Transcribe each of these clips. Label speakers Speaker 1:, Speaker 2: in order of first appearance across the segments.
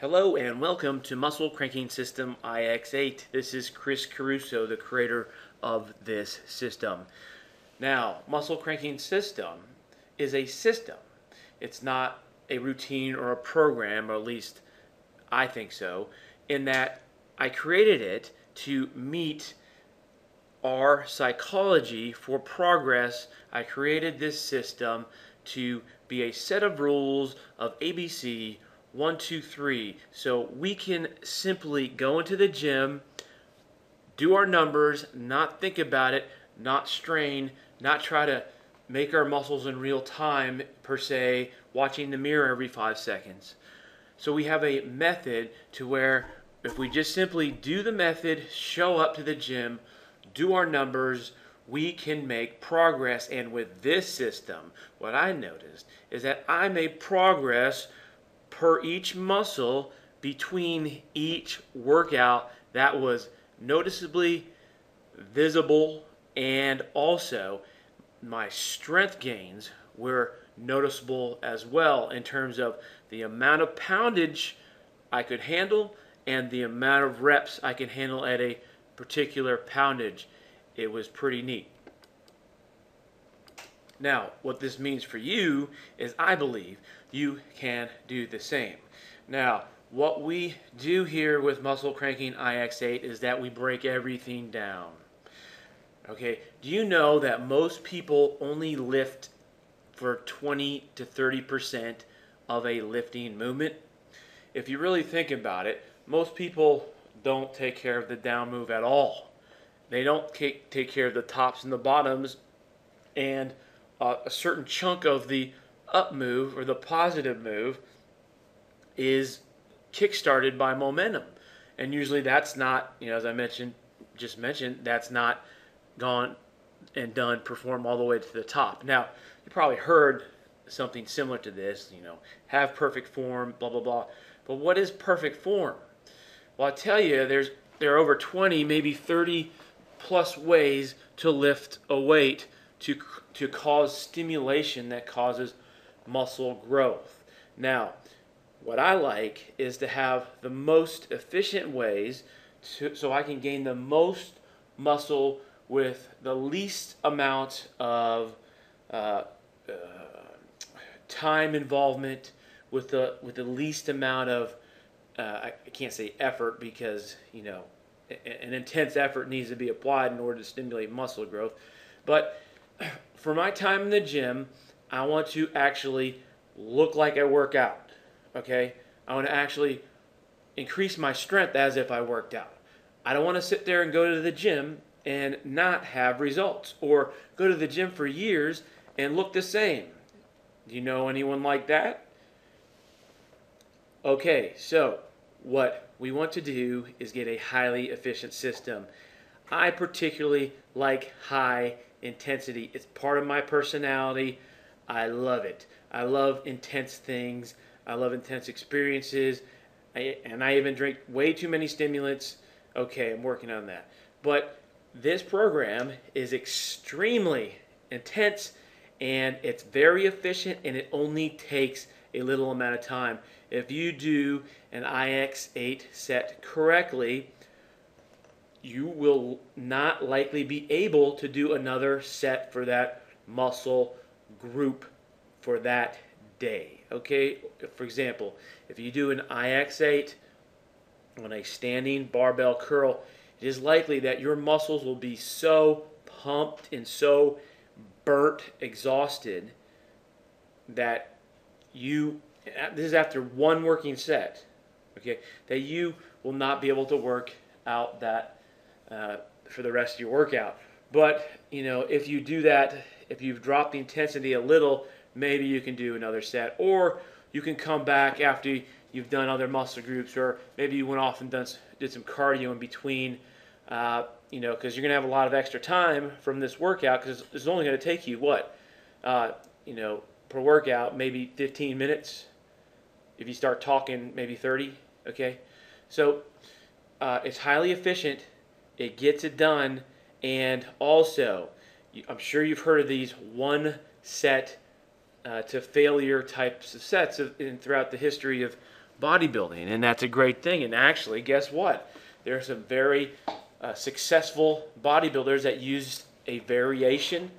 Speaker 1: Hello and welcome to Muscle Cranking System ix8. This is Chris Caruso, the creator of this system. Now, Muscle Cranking System is a system. It's not a routine or a program, or at least I think so, in that I created it to meet our psychology for progress. I created this system to be a set of rules of ABC 1, 2, 3, so we can simply go into the gym, do our numbers, not think about it, not strain, not try to make our muscles in real time per se, watching the mirror every 5 seconds. So we have a method to where if we just simply do the method, show up to the gym, do our numbers, we can make progress. And with this system, what I noticed is that I made progress per each muscle between each workout. That was noticeably visible, and also my strength gains were noticeable as well in terms of the amount of poundage I could handle and the amount of reps I could handle at a particular poundage. It was pretty neat. Now, what this means for you is I believe you can do the same. Now, what we do here with Muscle Cranking ix8 is that we break everything down. Okay, do you know that most people only lift for 20 to 30% of a lifting movement? If you really think about it, most people don't take care of the down move at all. They don't take care of the tops and the bottoms, and a certain chunk of the up move or the positive move is kick-started by momentum. And usually that's not, as I just mentioned, that's not gone and done, perform all the way to the top. Now, you probably heard something similar to this, have perfect form, blah, blah, blah. But what is perfect form? Well, I tell you, there are over 20, maybe 30 plus ways to lift a weight to cause stimulation that causes muscle growth. Now, what I like is to have the most efficient ways so I can gain the most muscle with the least amount of time involvement, with the least amount of I can't say effort, because an intense effort needs to be applied in order to stimulate muscle growth. But for my time in the gym, I want to actually look like I work out. Okay? I want to actually increase my strength as if I worked out. I don't want to sit there and go to the gym and not have results, or go to the gym for years and look the same. Do you know anyone like that? Okay, so what we want to do is get a highly efficient system. I particularly like high intensity. It's part of my personality. I love it. I love intense things. I love intense experiences. And I even drink way too many stimulants. Okay, I'm working on that. But this program is extremely intense, and it's very efficient, and it only takes a little amount of time. If you do an ix8 set correctly, you will not likely be able to do another set for that muscle group for that day. Okay, for example, if you do an ix8 on a standing barbell curl, it is likely that your muscles will be so pumped and so burnt, exhausted, that this is after one working set, okay, that you will not be able to work out that for the rest of your workout. But if you do that, if you've dropped the intensity a little, maybe you can do another set, or you can come back after you've done other muscle groups, or maybe you went off and did some cardio in between, because you're going to have a lot of extra time from this workout, because it's only going to take you what, per workout, maybe 15 minutes. If you start talking, maybe 30. Okay, so it's highly efficient. It gets it done, and also, I'm sure you've heard of these one set to failure types of sets throughout the history of bodybuilding, and that's a great thing. And actually, guess what? There's some very successful bodybuilders that use a variation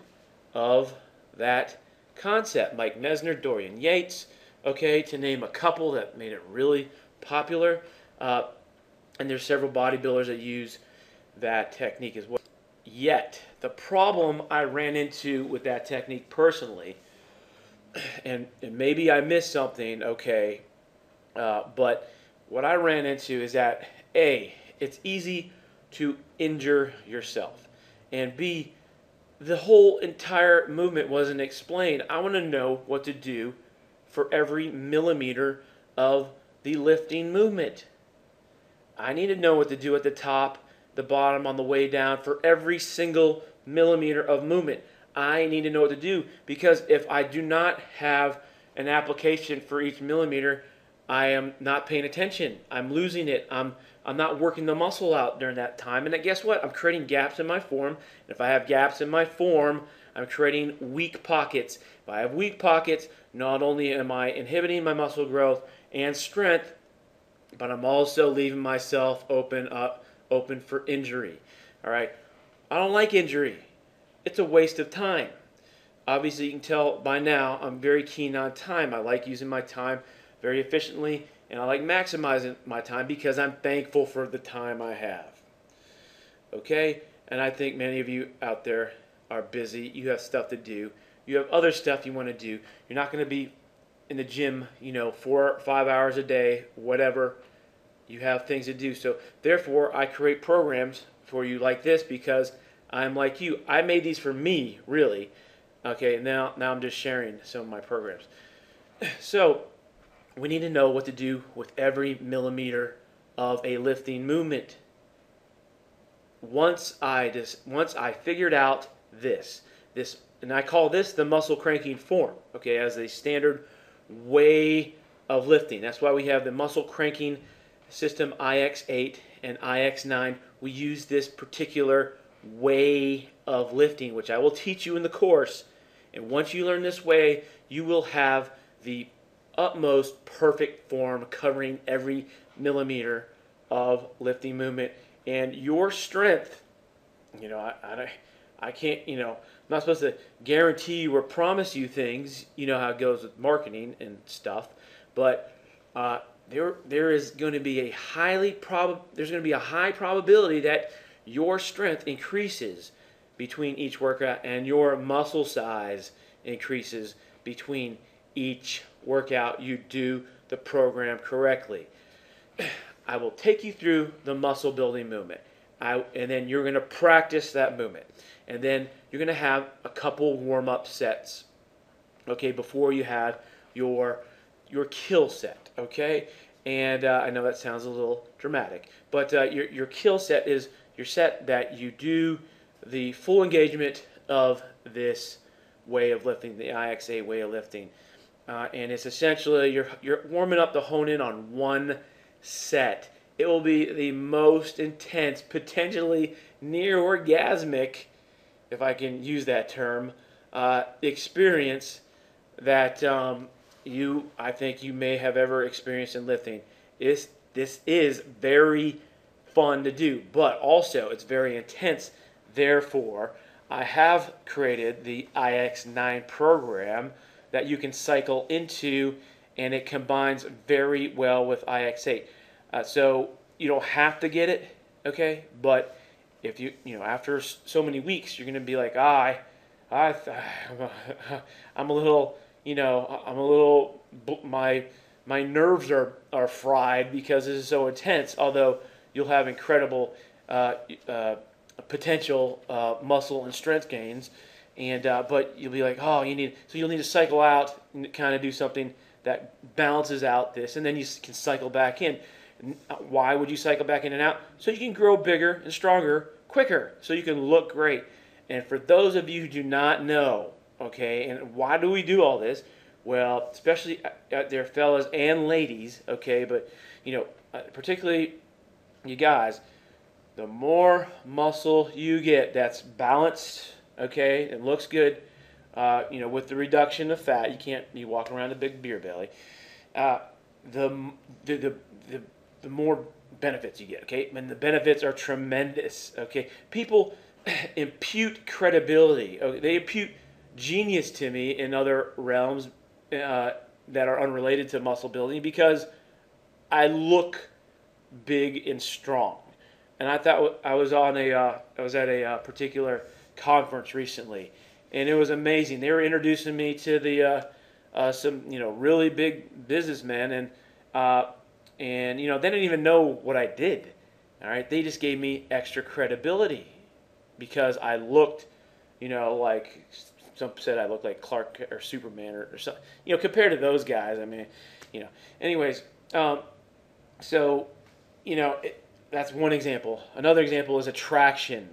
Speaker 1: of that concept. Mike Mesner, Dorian Yates, okay, to name a couple that made it really popular. And there's several bodybuilders that use that technique as well. Yet, the problem I ran into with that technique personally, and maybe I missed something, okay, but what I ran into is that A, it's easy to injure yourself, and B, the whole entire movement wasn't explained. I want to know what to do for every millimeter of the lifting movement. I need to know what to do at the top, the bottom, on the way down for every single millimeter of movement. I need to know what to do, because if I do not have an application for each millimeter, I am not paying attention. I'm losing it. I'm not working the muscle out during that time. And guess what? I'm creating gaps in my form. And if I have gaps in my form, I'm creating weak pockets. If I have weak pockets, not only am I inhibiting my muscle growth and strength, but I'm also leaving myself open for injury. All right? I don't like injury. It's a waste of time. Obviously, you can tell by now I'm very keen on time. I like using my time very efficiently, and I like maximizing my time because I'm thankful for the time I have. Okay? And I think many of you out there are busy. You have stuff to do. You have other stuff you want to do. You're not going to be in the gym, 4 or 5 hours a day, whatever. You have things to do. So therefore, I create programs for you like this because I'm like you. I made these for me, really. Okay, now I'm just sharing some of my programs. So we need to know what to do with every millimeter of a lifting movement. Once I figured out this, and I call this the muscle cranking form, okay, as a standard way of lifting. That's why we have the muscle cranking system ix8 and ix9. We use this particular way of lifting, which I will teach you in the course. And once you learn this way, you will have the utmost perfect form covering every millimeter of lifting movement. And your strength, I can't, I'm not supposed to guarantee you or promise you things. You know how it goes with marketing and stuff. But there is going to be a high probability that your strength increases between each workout, and your muscle size increases between each workout. You do the program correctly. I will take you through the muscle building movement, and then you're going to practice that movement, and then you're going to have a couple warm-up sets, okay, before you have your kill set, okay? And I know that sounds a little dramatic, but your kill set is your set that you do the full engagement of this way of lifting, the ix8 way of lifting. And it's essentially you're warming up to hone in on one set. It will be the most intense, potentially near orgasmic, if I can use that term, experience that I think you may have ever experienced in lifting. This is very fun to do, but also it's very intense. Therefore, I have created the ix9 program that you can cycle into, and it combines very well with ix8. So you don't have to get it, okay? But if after so many weeks, you're going to be like, I'm a little, my nerves are fried because this is so intense. Although you'll have incredible potential muscle and strength gains, and but you'll be like, you'll need to cycle out and kind of do something that balances out this, and then you can cycle back in. Why would you cycle back in and out? So you can grow bigger and stronger quicker, so you can look great. And for those of you who do not know, okay, and why do we do all this? Well, especially out there, fellas and ladies, okay, but particularly you guys, the more muscle you get that's balanced, okay, and looks good, with the reduction of fat, you walk around a big beer belly, the the the, the, the more benefits you get. Okay, and the benefits are tremendous. Okay, people impute credibility. Okay? They impute genius to me in other realms that are unrelated to muscle building because I look big and strong. And I thought I was I was at a particular conference recently, and it was amazing. They were introducing me to the some really big businessmen, and they didn't even know what I did. All right, they just gave me extra credibility because I looked, like some said I looked like Clark or Superman or something. Compared to those guys, I mean, Anyways, so that's one example. Another example is attraction.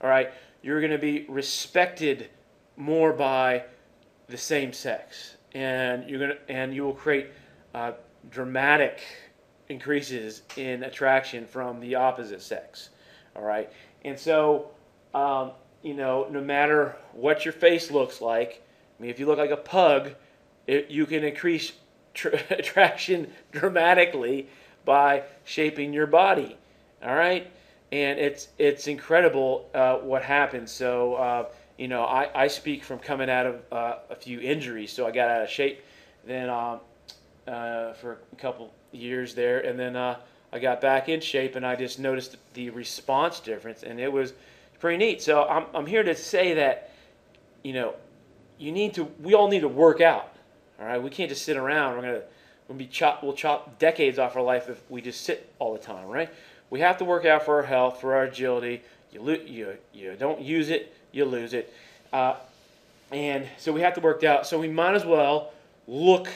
Speaker 1: All right, you're going to be respected more by the same sex, and you will create dramatic increases in attraction from the opposite sex. All right, and so no matter what your face looks like, I mean, if you look like a pug, you can increase attraction dramatically by shaping your body. All right, and it's incredible what happens. So I speak from coming out of a few injuries, so I got out of shape then for a couple years there, and then I got back in shape, and I just noticed the response difference, and it was pretty neat. So I'm here to say that we all need to work out. All right, we can't just sit around. We'll chop decades off our life if we just sit all the time, right? We have to work out for our health, for our agility. You don't use it, you lose it. And so we have to work out. So we might as well look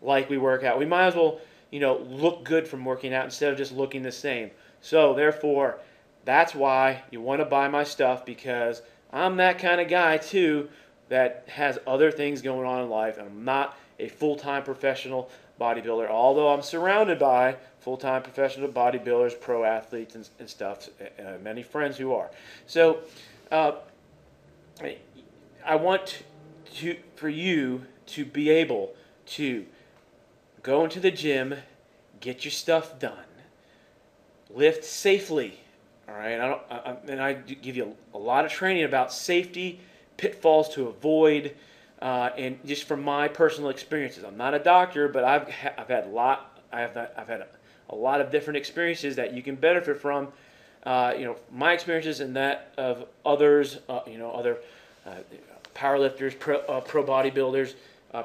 Speaker 1: like we work out. We might as well, look good from working out instead of just looking the same. So therefore, that's why you want to buy my stuff, because I'm that kind of guy too that has other things going on in life. I'm not a full-time professional bodybuilder, although I'm surrounded by full-time professional bodybuilders, pro athletes, and stuff, many friends who are. So I want for you to be able to go into the gym, get your stuff done, lift safely. All right, I give you a lot of training about safety, pitfalls to avoid, and just from my personal experiences. I'm not a doctor, but I've had a lot of different experiences that you can benefit from. My experiences and that of others. Other powerlifters, pro bodybuilders,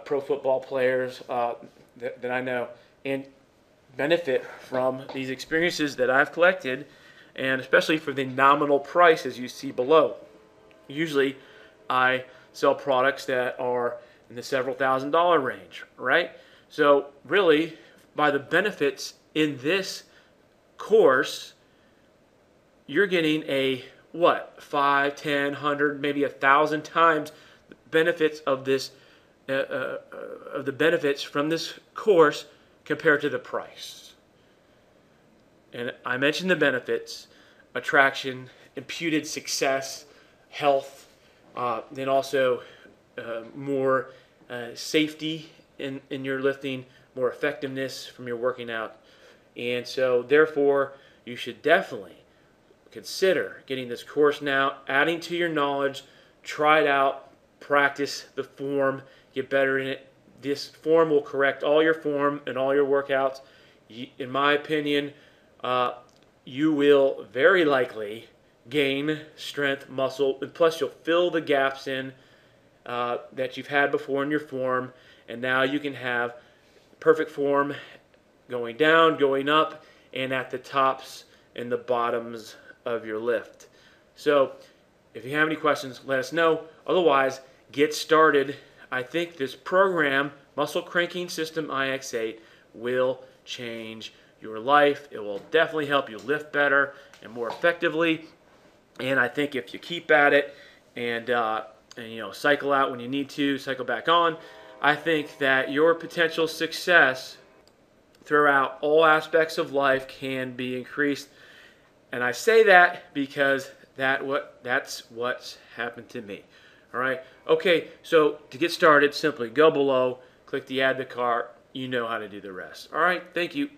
Speaker 1: pro football players that I know, and benefit from these experiences that I've collected, and especially for the nominal price as you see below. Usually I sell products that are in the several $1,000s range, right? So really, by the benefits in this course, you're getting a 5, 10, 100, maybe 1,000 times benefits of this of the benefits from this course compared to the price. And I mentioned the benefits: attraction, imputed success, health, then also more safety in your lifting, more effectiveness from your working out. And so therefore, you should definitely consider getting this course now, adding to your knowledge, try it out, practice the form, get better in it. This form will correct all your form and all your workouts. In my opinion, you will very likely gain strength, muscle, and plus you'll fill the gaps in that you've had before in your form, and now you can have perfect form going down, going up, and at the tops and the bottoms of your lift. So if you have any questions, let us know. Otherwise, get started. I think this program, Muscle Cranking System ix8, will change your life. It will definitely help you lift better and more effectively. And I think if you keep at it and cycle out when you need to, cycle back on, I think that your potential success throughout all aspects of life can be increased. And I say that because that's what's happened to me. All right. Okay. So to get started, simply go below, click the add to cart. you know how to do the rest. All right, thank you.